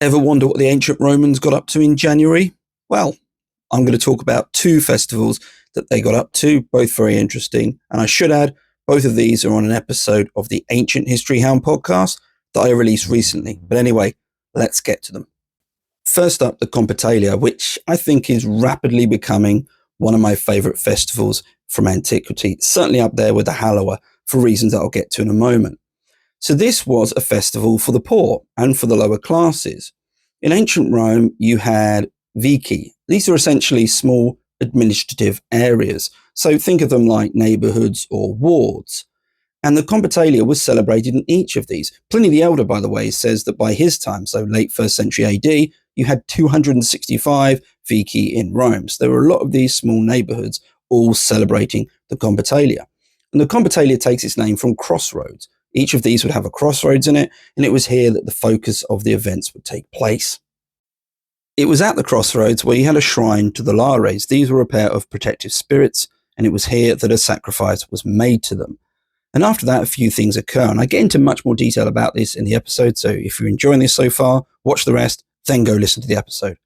Ever wonder what the ancient Romans got up to in January? Well, I'm going to talk about two festivals that they got up to, both very interesting. And I should add, both of these are on an episode of the Ancient History Hound podcast that I released recently. But anyway, let's get to them. First up, the Compitalia, which I think is rapidly becoming one of my favourite festivals from antiquity, certainly up there with the Hallower, for reasons that I'll get to in a moment. So this was a festival for the poor and for the lower classes. In ancient Rome, you had vici. These are essentially small administrative areas. So think of them like neighbourhoods or wards. And the Compitalia was celebrated in each of these. Pliny the Elder, by the way, says that by his time, so late 1st century AD, you had 265 vici in Rome. So there were a lot of these small neighbourhoods all celebrating the Compitalia. And the Compitalia takes its name from crossroads. Each of these would have a crossroads in it, and it was here that the focus of the events would take place. It was at the crossroads where you had a shrine to the Lares. These were a pair of protective spirits, and it was here that a sacrifice was made to them. And after that, a few things occur, and I get into much more detail about this in the episode, so if you're enjoying this so far, watch the rest, then go listen to the episode.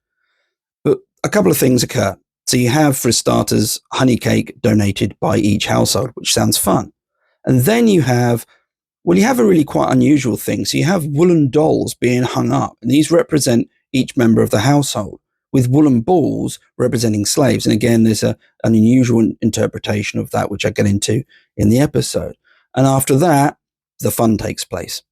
But a couple of things occur. So you have, for starters, honey cake donated by each household, which sounds fun. And then you have a really quite unusual thing. So you have woolen dolls being hung up, and these represent each member of the household, with woolen balls representing slaves. And again, there's an unusual interpretation of that, which I get into in the episode. And after that, the fun takes place.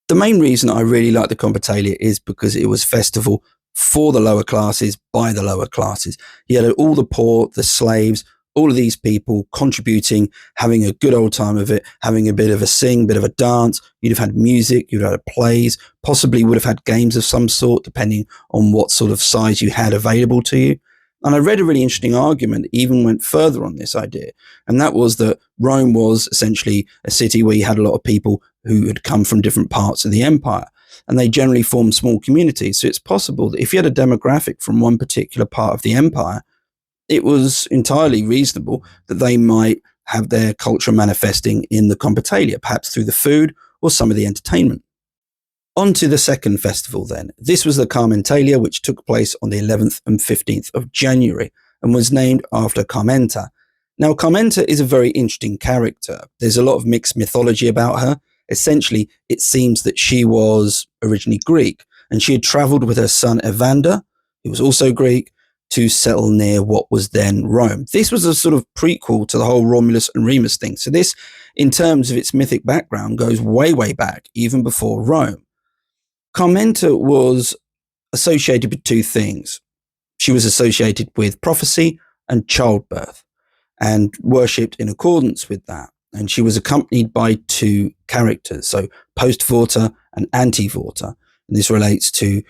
The main reason I really like the Compitalia is because it was festival for the lower classes, by the lower classes. You had all the poor, the slaves, all of these people contributing, having a good old time of it, having a bit of a sing, bit of a dance. You'd have had music, you'd have had plays, possibly would have had games of some sort, depending on what sort of size you had available to you. And I read a really interesting argument that even went further on this idea. And that was that Rome was essentially a city where you had a lot of people who had come from different parts of the empire. And they generally formed small communities. So it's possible that if you had a demographic from one particular part of the empire, it was entirely reasonable that they might have their culture manifesting in the Compitalia, perhaps through the food or some of the entertainment. On to the second festival then. This was the Carmentalia, which took place on the 11th and 15th of January and was named after Carmenta. Now, Carmenta is a very interesting character. There's a lot of mixed mythology about her. Essentially, it seems that she was originally Greek, and she had travelled with her son Evander, who was also Greek, to settle near what was then Rome. This was a sort of prequel to the whole Romulus and Remus thing. So this, in terms of its mythic background, goes way, way back, even before Rome. Carmenta was associated with two things. She was associated with prophecy and childbirth, and worshipped in accordance with that. And she was accompanied by two characters, so post-vorta and anti-vorta. And this relates to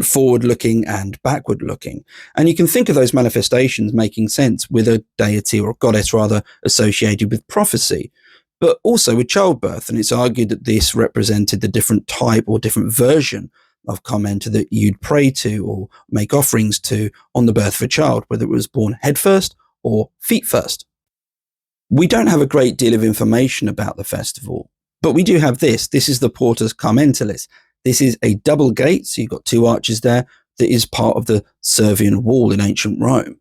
forward-looking and backward-looking. And you can think of those manifestations making sense with a deity or a goddess rather associated with prophecy, but also with childbirth. And it's argued that this represented the different type or different version of Carmenta that you'd pray to or make offerings to on the birth of a child, whether it was born head first or feet first. We don't have a great deal of information about the festival, but we do have this. This is the Portus Carmentalis. This is a double gate, so you've got two arches there, that is part of the Servian wall in ancient Rome.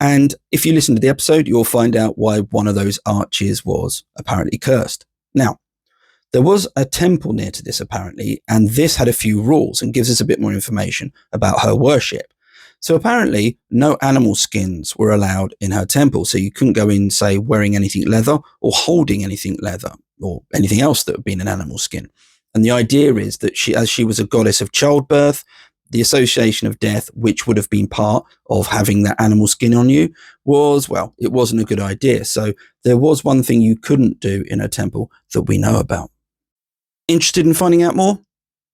And if you listen to the episode, you'll find out why one of those arches was apparently cursed. Now, there was a temple near to this apparently, and this had a few rules and gives us a bit more information about her worship. So apparently, no animal skins were allowed in her temple. So you couldn't go in, say, wearing anything leather or holding anything leather or anything else that would be an animal skin. And the idea is that as she was a goddess of childbirth, the association of death, which would have been part of having that animal skin on you, it wasn't a good idea. So there was one thing you couldn't do in her temple that we know about. Interested in finding out more?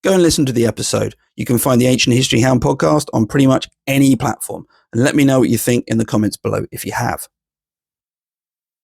Go and listen to the episode. You can find the Ancient History Hound podcast on pretty much any platform. And let me know what you think in the comments below if you have.